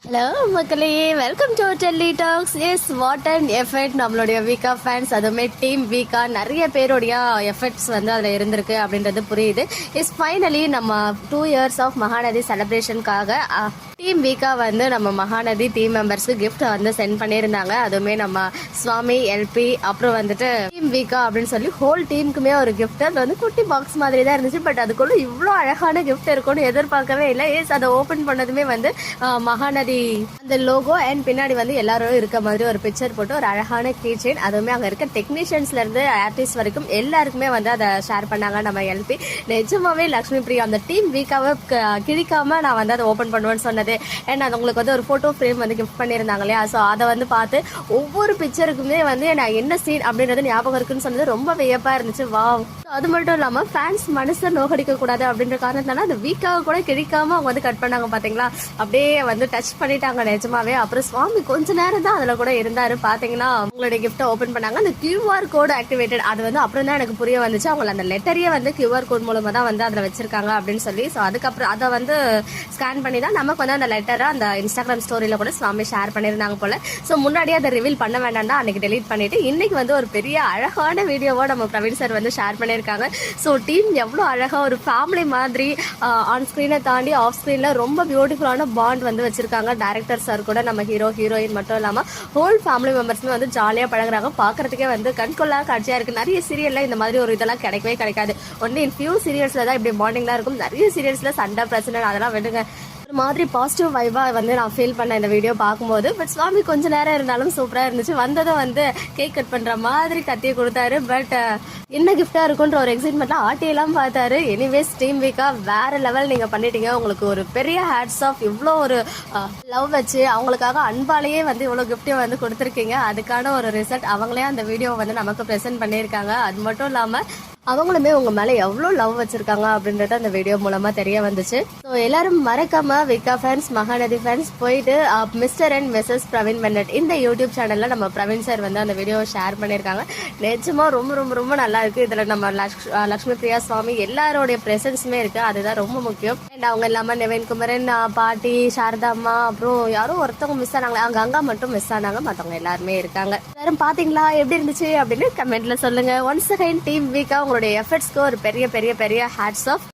Hello மக்களே, welcome to Delhi talks. Yes, what and effect நம்மளுடைய வீக்கா ஃபேன்ஸ், அதுவுமே டீம் வீக்கா நிறைய பேருடைய எஃபெக்ட்ஸ் வந்து அதில் இருந்திருக்கு அப்படின்றது புரியுது. இஸ் ஃபைனலி நம்ம 2 years ஆஃப் மகாநதி செலிப்ரேஷனுக்காக டீம் வீக்கா வந்து நம்ம மகாநதி டீம் மெம்பர்ஸ்க்கு கிஃப்ட் வந்து சென்ட் பண்ணியிருந்தாங்க. அதுவுமே நம்ம சுவாமி எல்பி அப்புறம் வந்துட்டு டீம் வீக்கா அப்படின்னு சொல்லி ஹோல் டீமுக்குமே ஒரு கிஃப்ட். அது வந்து குட்டி பாக்ஸ் மாதிரி தான் இருந்துச்சு. பட் அதுக்குள்ள இவ்வளோ அழகான கிஃப்ட் இருக்கும்னு எதிர்பார்க்கவே இல்லை. எஸ், அதை ஓப்பன் பண்ணதுமே வந்து மகாநதி அந்த லோகோ அண்ட் பின்னாடி வந்து எல்லாரும் இருக்க மாதிரி ஒரு பிக்சர் போட்டு ஒரு அழகான கீ செயின், அதுவுமே அங்கே இருக்க டெக்னீஷியன்ஸ்ல இருந்து ஆர்டிஸ்ட் வரைக்கும் எல்லாருக்குமே வந்து அதை ஷேர் பண்ணாங்க நம்ம எல்பி. நிஜமாவே லக்ஷ்மி பிரியா அந்த டீம் வீக்காவை கிழிக்காம நான் வந்து அதை ஓப்பன் பண்ணுவேன்னு சொன்னது. அண்ட் அது உங்களுக்கு வந்து ஒரு போட்டோ ஃப்ரேம் வந்து கிஃப்ட் பண்ணியிருந்தாங்க இல்லையா? ஸோ அதை வந்து பார்த்து ஒவ்வொரு பிக்சருக்குமே வந்து நான் என்ன சீன் அப்படின்றது ஞாபகம் இருக்குன்னு சொன்னது ரொம்ப வியப்பா இருந்துச்சு. வாவ்! அது மட்டும் இல்லாம ஃபேன்ஸ் மனசை நோகடிக்க கூடாது அப்படின்ற காரணத்தால அந்த வீக்காக கூட கிழிக்காம அவங்க வந்து கட் பண்ணாங்க. பாத்தீங்களா? அப்படியே வந்து டச் பண்ணிட்டாங்க நிஜமாவே. அப்புறம் சுவாமி கொஞ்ச நேரம் தான் அதுல கூட இருந்தாரு. பாத்தீங்கன்னா அவங்களுடைய கிஃப்ட்டை ஓபன் பண்ணாங்க. அந்த QR கோட் ஆக்டிவேட்டட், அது வந்து அப்புறம் தான் எனக்கு புரிய வந்துச்சு. அவங்க அந்த லெட்டரையே வந்து QR கோட் மூலமா தான் வந்து அதுல வச்சிருக்காங்க அப்படின்னு சொல்லி. ஸோ அதுக்கப்புறம் அதை வந்து ஸ்கேன் பண்ணி தான் நமக்கு வந்து அந்த லெட்டரை அந்த இன்ஸ்டாகிராம் ஸ்டோரியில கூட சுவாமி ஷேர் பண்ணியிருந்தாங்க போல. ஸோ முன்னாடியே அதை ரிவீல் பண்ண வேண்டாம் தான் அன்னைக்கு டெலீட் பண்ணிட்டு இன்னைக்கு வந்து ஒரு பெரிய அழகான வீடியோவா நம்ம பிரவீன் சார் வந்து ஷேர் பண்ணியிருக்காங்க. ஸோ டீம் எவ்வளோ அழகா ஒரு ஃபேமிலி மாதிரி ஆன் ஸ்க்ரீனை தாண்டி ஆஃப் ஸ்க்ரீன்ல ரொம்ப பியூட்டிஃபுல்லான பாண்ட் வந்து வச்சிருக்காங்க. டைரக்டர் சார் கூட நம்ம ஹீரோ ஹீரோயின் மட்டும் இல்லாம ஹோல் ஃபேமிலி மெம்பர்ஸ்மே வந்து ஜாலியாக பழகுறாங்க. பார்க்கறதுக்கே வந்து கண்கொள்ளா காட்சியா இருக்கு. நிறைய சீரியல்ல இந்த மாதிரி ஒரு இதெல்லாம் கிடைக்கவே கிடைக்காது. ஒன்லி இன் ஃபியூ சீரியல்ஸ்ல தான் இப்படி பாண்டிங்லாம் இருக்கும். நிறைய சீரியல்ஸ்ல சண்டை பிரச்சனை அதெல்லாம் விடுங்க. ஒரு மாதிரி பாசிட்டிவ் வைவா வந்து நான் ஃபீல் பண்ண இந்த வீடியோ பார்க்கும்போது. பட் சுவாமி கொஞ்ச நேரம் இருந்தாலும் சூப்பரா இருந்துச்சு. வந்ததும் வந்து கேக் கட் பண்ற மாதிரி கத்தியை கொடுத்தாரு. பட் என்ன கிஃப்டா இருக்குன்ற ஒரு எக்ஸைட்மெண்ட்ல ஆட்டியெல்லாம் பார்த்தாரு. எனிவேஸ் டீம் வீக்கா வேற லெவல் நீங்க பண்ணிட்டீங்க. உங்களுக்கு ஒரு பெரிய ஹேட்ஸ் ஆஃப். இவ்வளோ ஒரு லவ் வச்சு அவங்களுக்காக அன்பாலேயே வந்து இவ்வளோ கிஃப்டையும் வந்து கொடுத்துருக்கீங்க. அதுக்கான ஒரு ரிசல்ட் அவங்களே அந்த வீடியோ வந்து நமக்கு ப்ரெசென்ட் பண்ணியிருக்காங்க. அது மட்டும் இல்லாம அவங்களுமே உங்க மேல எவ்வளவு லவ் வச்சிருக்காங்க அப்படின்றது அந்த வீடியோ மூலமா தெரிய வந்துச்சு. ஸோ எல்லாரும் மறக்காம விக்கா ஃபேன்ஸ், மகாநதி ஃபேன்ஸ் போயிட்டு mister and missus Praveen Bennett இந்த யூடியூப் சேனல்ல நம்ம பிரவீன் சார் வந்து அந்த வீடியோ ஷேர் பண்ணியிருக்காங்க. நிஜமா ரொம்ப ரொம்ப ரொம்ப நல்லா இருக்கு. இதுல நம்ம லக்ஷ்மி பிரியா சுவாமி எல்லாரோடைய பிரசன்ஸுமே இருக்கு. அதுதான் ரொம்ப முக்கியம். அண்ட் அவங்க இல்லாம நவீன் குமரன், பாட்டி, சாரதா அம்மா, அப்புறம் யாரும் ஒருத்தவங்க மிஸ் ஆனாங்களே, அங்க அங்கா மட்டும் மிஸ் ஆனாங்க. மற்றவங்க எல்லாருமே இருக்காங்க. எல்லாரும் பாத்தீங்களா எப்படி இருந்துச்சு அப்படின்னு கமெண்ட்ல சொல்லுங்க. ஒன்ஸ் அகைன் டீம் வீக்கா உங்களுடைய எஃபர்ட்ஸ்க்கு ஒரு பெரிய பெரிய பெரிய ஹேட்ஸ் ஆஃப்.